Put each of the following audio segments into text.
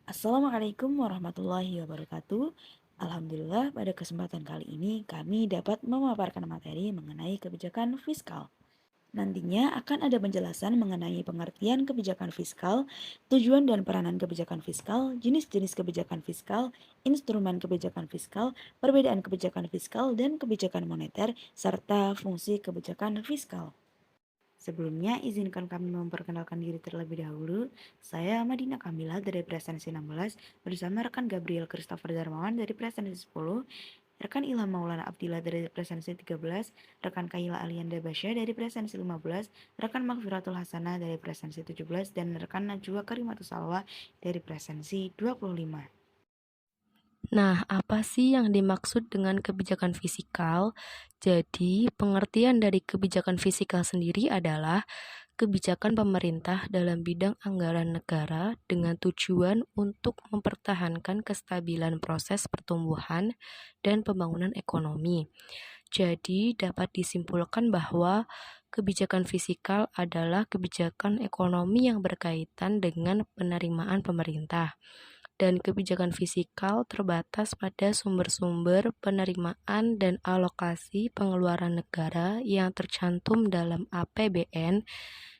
Assalamualaikum warahmatullahi wabarakatuh. Alhamdulillah, pada kesempatan kali ini kami dapat memaparkan materi mengenai kebijakan fiskal. Nantinya akan ada penjelasan mengenai pengertian kebijakan fiskal, tujuan dan peranan kebijakan fiskal, jenis-jenis kebijakan fiskal, instrumen kebijakan fiskal, perbedaan kebijakan fiskal dan kebijakan moneter, serta fungsi kebijakan fiskal. Sebelumnya, izinkan kami memperkenalkan diri terlebih dahulu. Saya Madina Kamila dari Presensi 16 bersama rekan Gabriel Christopher Darmawan dari Presensi 10, rekan Ilham Maulana Abdillah dari Presensi 13, rekan Kaila Alianda Basya dari Presensi 15, rekan Magfiratul Hasanah dari Presensi 17, dan rekan Najwa Karimatus Salwa dari Presensi 25. Nah, apa sih yang dimaksud dengan kebijakan fiskal? Jadi, pengertian dari kebijakan fiskal sendiri adalah kebijakan pemerintah dalam bidang anggaran negara dengan tujuan untuk mempertahankan kestabilan proses pertumbuhan dan pembangunan ekonomi. Jadi, dapat disimpulkan bahwa kebijakan fiskal adalah kebijakan ekonomi yang berkaitan dengan penerimaan pemerintah dan kebijakan fiskal terbatas pada sumber-sumber penerimaan dan alokasi pengeluaran negara yang tercantum dalam APBN,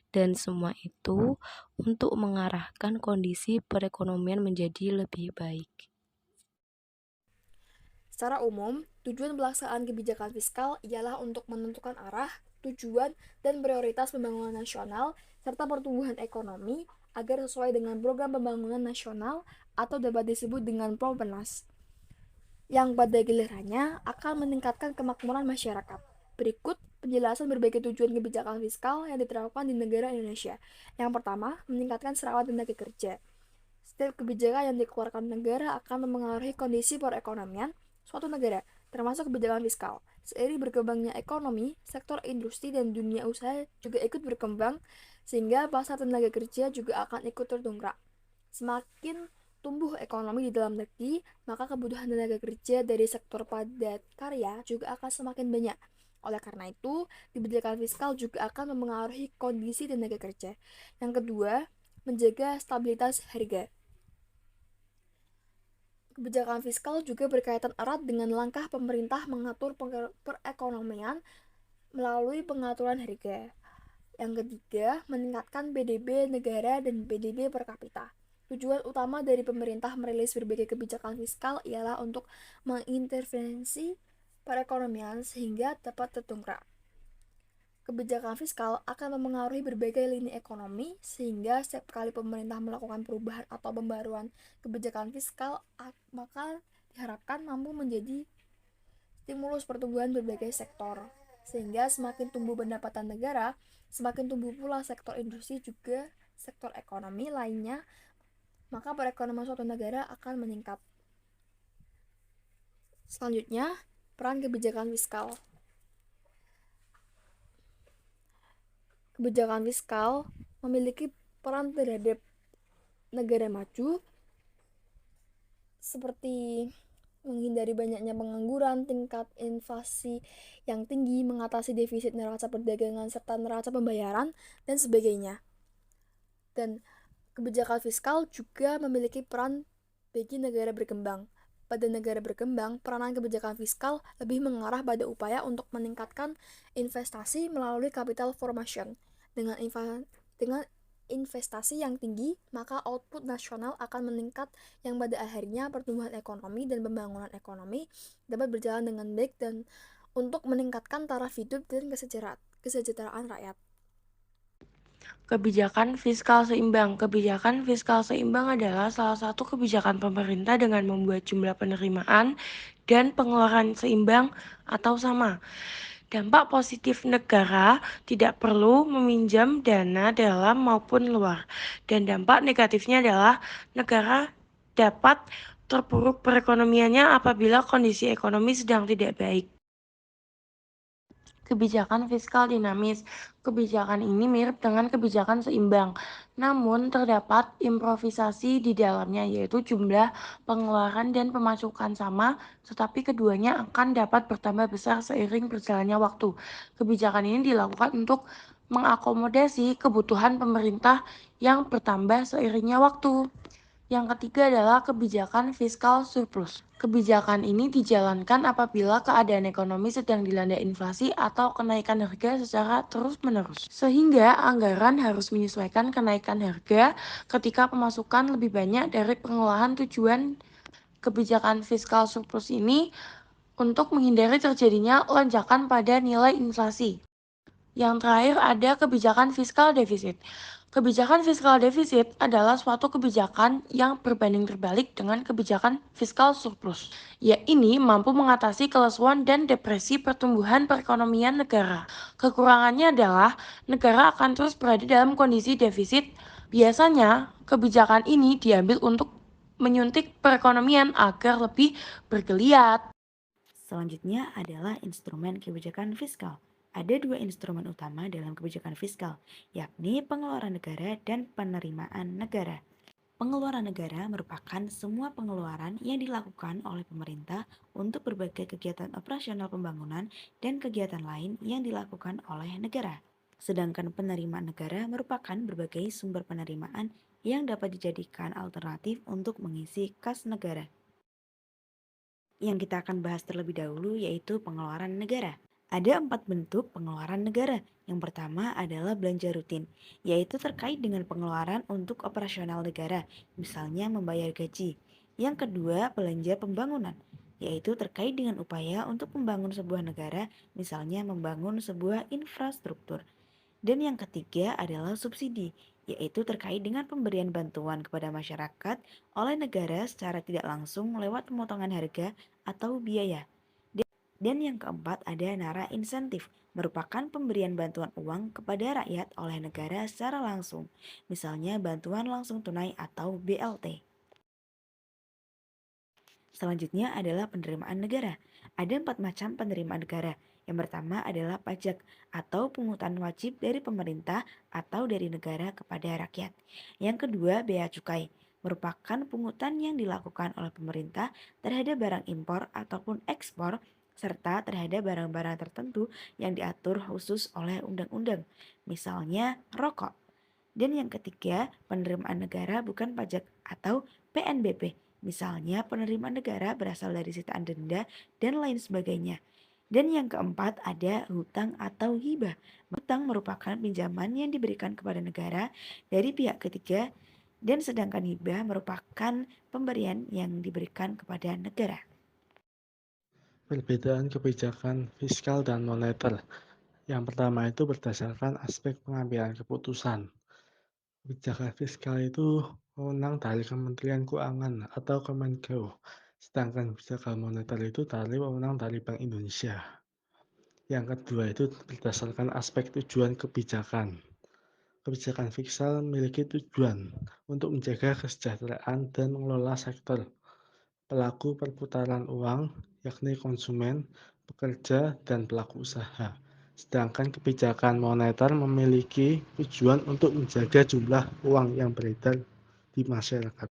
dan semua itu untuk mengarahkan kondisi perekonomian menjadi lebih baik. Secara umum, tujuan pelaksanaan kebijakan fiskal ialah untuk menentukan arah, tujuan, dan prioritas pembangunan nasional serta pertumbuhan ekonomi agar sesuai dengan program pembangunan nasional atau dapat disebut dengan Propenas, yang pada gilirannya akan meningkatkan kemakmuran masyarakat. Berikut penjelasan berbagai tujuan kebijakan fiskal yang diterapkan di negara Indonesia. Yang pertama, meningkatkan serapan tenaga kerja. Setiap kebijakan yang dikeluarkan negara akan mempengaruhi kondisi perekonomian suatu negara, termasuk kebijakan fiskal. Seiring berkembangnya ekonomi, sektor industri dan dunia usaha juga ikut berkembang, sehingga pasar tenaga kerja juga akan ikut terdongkrak. Semakin tumbuh ekonomi di dalam negeri, maka kebutuhan tenaga kerja dari sektor padat karya juga akan semakin banyak. Oleh karena itu, kebijakan fiskal juga akan mempengaruhi kondisi tenaga kerja. Yang kedua, menjaga stabilitas harga. Kebijakan fiskal juga berkaitan erat dengan langkah pemerintah mengatur perekonomian melalui pengaturan harga. Yang ketiga, meningkatkan PDB negara dan PDB per kapita. Tujuan utama dari pemerintah merilis berbagai kebijakan fiskal ialah untuk mengintervensi perekonomian sehingga dapat tertungkrak. Kebijakan fiskal akan mempengaruhi berbagai lini ekonomi, sehingga setiap kali pemerintah melakukan perubahan atau pembaruan kebijakan fiskal, maka diharapkan mampu menjadi stimulus pertumbuhan berbagai sektor. Sehingga semakin tumbuh pendapatan negara, semakin tumbuh pula sektor industri juga sektor ekonomi lainnya, maka perekonomian suatu negara akan meningkat. Selanjutnya, peran kebijakan fiskal. Kebijakan fiskal memiliki peran terhadap negara maju seperti menghindari banyaknya pengangguran, tingkat inflasi yang tinggi, mengatasi defisit neraca perdagangan serta neraca pembayaran, dan sebagainya. Dan kebijakan fiskal juga memiliki peran bagi negara berkembang. Pada negara berkembang, peranan kebijakan fiskal lebih mengarah pada upaya untuk meningkatkan investasi melalui capital formation. Dengan investasi yang tinggi, maka output nasional akan meningkat yang pada akhirnya pertumbuhan ekonomi dan pembangunan ekonomi dapat berjalan dengan baik dan untuk meningkatkan taraf hidup dan kesejahteraan rakyat. Kebijakan fiskal seimbang. Kebijakan fiskal seimbang adalah salah satu kebijakan pemerintah dengan membuat jumlah penerimaan dan pengeluaran seimbang atau sama. Dampak positif negara tidak perlu meminjam dana dalam maupun luar. Dan dampak negatifnya adalah negara dapat terpuruk perekonomiannya apabila kondisi ekonomi sedang tidak baik. Kebijakan fiskal dinamis. Kebijakan ini mirip dengan kebijakan seimbang, namun terdapat improvisasi di dalamnya, yaitu jumlah pengeluaran dan pemasukan sama, tetapi keduanya akan dapat bertambah besar seiring berjalannya waktu. Kebijakan ini dilakukan untuk mengakomodasi kebutuhan pemerintah yang bertambah seiringnya waktu. Yang ketiga adalah kebijakan fiskal surplus. Kebijakan ini dijalankan apabila keadaan ekonomi sedang dilanda inflasi atau kenaikan harga secara terus-menerus. Sehingga anggaran harus menyesuaikan kenaikan harga ketika pemasukan lebih banyak dari pengelolaan. Tujuan kebijakan fiskal surplus ini untuk menghindari terjadinya lonjakan pada nilai inflasi. Yang terakhir ada kebijakan fiskal defisit. Kebijakan fiskal defisit adalah suatu kebijakan yang berbanding terbalik dengan kebijakan fiskal surplus. Ya, ini mampu mengatasi kelesuan dan depresi pertumbuhan perekonomian negara. Kekurangannya adalah negara akan terus berada dalam kondisi defisit. Biasanya, kebijakan ini diambil untuk menyuntik perekonomian agar lebih bergeliat. Selanjutnya adalah instrumen kebijakan fiskal. Ada dua instrumen utama dalam kebijakan fiskal, yakni pengeluaran negara dan penerimaan negara. Pengeluaran negara merupakan semua pengeluaran yang dilakukan oleh pemerintah untuk berbagai kegiatan operasional pembangunan dan kegiatan lain yang dilakukan oleh negara. Sedangkan penerimaan negara merupakan berbagai sumber penerimaan yang dapat dijadikan alternatif untuk mengisi kas negara. Yang kita akan bahas terlebih dahulu yaitu pengeluaran negara. Ada 4 bentuk pengeluaran negara. Yang pertama adalah belanja rutin, yaitu terkait dengan pengeluaran untuk operasional negara, misalnya membayar gaji. Yang kedua, belanja pembangunan, yaitu terkait dengan upaya untuk membangun sebuah negara, misalnya membangun sebuah infrastruktur. Dan yang ketiga adalah subsidi, yaitu terkait dengan pemberian bantuan kepada masyarakat oleh negara secara tidak langsung lewat pemotongan harga atau biaya. Dan yang keempat ada nara insentif, merupakan pemberian bantuan uang kepada rakyat oleh negara secara langsung, misalnya bantuan langsung tunai atau BLT. Selanjutnya adalah penerimaan negara. Ada 4 macam penerimaan negara. Yang pertama adalah pajak atau pungutan wajib dari pemerintah atau dari negara kepada rakyat. Yang kedua, bea cukai, merupakan pungutan yang dilakukan oleh pemerintah terhadap barang impor ataupun ekspor serta terhadap barang-barang tertentu yang diatur khusus oleh undang-undang, misalnya rokok. Dan yang ketiga, penerimaan negara bukan pajak atau PNBP. Misalnya penerimaan negara berasal dari sitaan denda dan lain sebagainya. Dan yang keempat ada hutang atau hibah. Hutang merupakan pinjaman yang diberikan kepada negara dari pihak ketiga dan sedangkan hibah merupakan pemberian yang diberikan kepada negara. Perbedaan kebijakan fiskal dan moneter. Yang pertama itu berdasarkan aspek pengambilan keputusan. Kebijakan fiskal itu wewenang dari Kementerian Keuangan atau Kemenkeu, sedangkan kebijakan moneter itu dari wewenang dari Bank Indonesia. Yang kedua itu berdasarkan aspek tujuan kebijakan. Kebijakan fiskal memiliki tujuan untuk menjaga kesejahteraan dan mengelola sektor pelaku perputaran uang, yakni konsumen, pekerja, dan pelaku usaha. Sedangkan kebijakan moneter memiliki tujuan untuk menjaga jumlah uang yang beredar di masyarakat.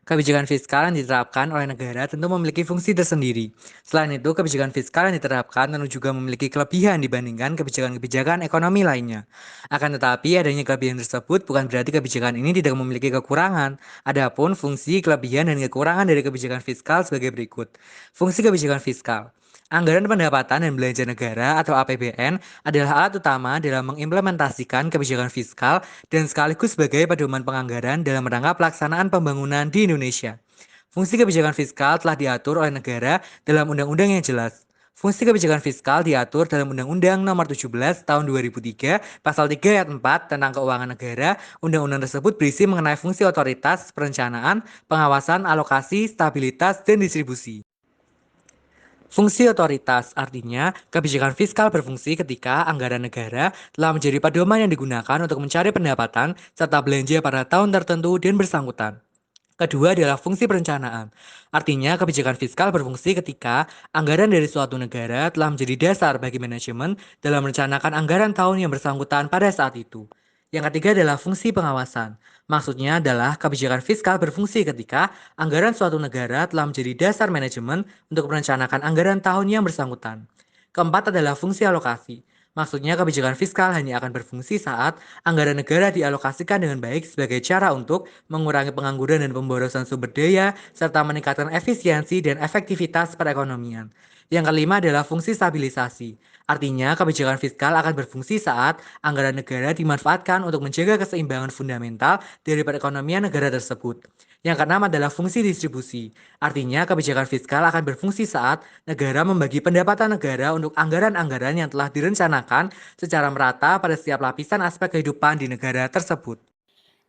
Kebijakan fiskal yang diterapkan oleh negara tentu memiliki fungsi tersendiri. Selain itu, kebijakan fiskal yang diterapkan tentu juga memiliki kelebihan dibandingkan kebijakan-kebijakan ekonomi lainnya. Akan tetapi, adanya kelebihan tersebut bukan berarti kebijakan ini tidak memiliki kekurangan. Adapun fungsi, kelebihan, dan kekurangan dari kebijakan fiskal sebagai berikut. Fungsi kebijakan fiskal. Anggaran pendapatan dan belanja negara atau APBN adalah alat utama dalam mengimplementasikan kebijakan fiskal dan sekaligus sebagai pedoman penganggaran dalam rangka pelaksanaan pembangunan di Indonesia. Fungsi kebijakan fiskal telah diatur oleh negara dalam undang-undang yang jelas. Fungsi kebijakan fiskal diatur dalam Undang-Undang Nomor 17 Tahun 2003, Pasal 3 Ayat 4 tentang Keuangan Negara. Undang-undang tersebut berisi mengenai fungsi otoritas, perencanaan, pengawasan, alokasi, stabilitas, dan distribusi. Fungsi otoritas artinya kebijakan fiskal berfungsi ketika anggaran negara telah menjadi pedoman yang digunakan untuk mencari pendapatan serta belanja pada tahun tertentu dan bersangkutan. Kedua adalah fungsi perencanaan. Artinya kebijakan fiskal berfungsi ketika anggaran dari suatu negara telah menjadi dasar bagi manajemen dalam merencanakan anggaran tahun yang bersangkutan pada saat itu. Yang ketiga adalah fungsi pengawasan. Maksudnya adalah kebijakan fiskal berfungsi ketika anggaran suatu negara telah menjadi dasar manajemen untuk merencanakan anggaran tahun yang bersangkutan. Keempat adalah fungsi alokasi. Maksudnya kebijakan fiskal hanya akan berfungsi saat anggaran negara dialokasikan dengan baik sebagai cara untuk mengurangi pengangguran dan pemborosan sumber daya, serta meningkatkan efisiensi dan efektivitas perekonomian. Yang kelima adalah fungsi stabilisasi. Artinya, kebijakan fiskal akan berfungsi saat anggaran negara dimanfaatkan untuk menjaga keseimbangan fundamental dari perekonomian negara tersebut. Yang keenam adalah fungsi distribusi. Artinya, kebijakan fiskal akan berfungsi saat negara membagi pendapatan negara untuk anggaran-anggaran yang telah direncanakan secara merata pada setiap lapisan aspek kehidupan di negara tersebut.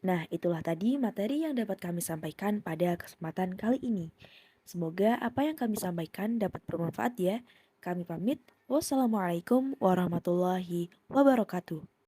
Nah, itulah tadi materi yang dapat kami sampaikan pada kesempatan kali ini. Semoga apa yang kami sampaikan dapat bermanfaat ya. Kami pamit. Wassalamualaikum warahmatullahi wabarakatuh.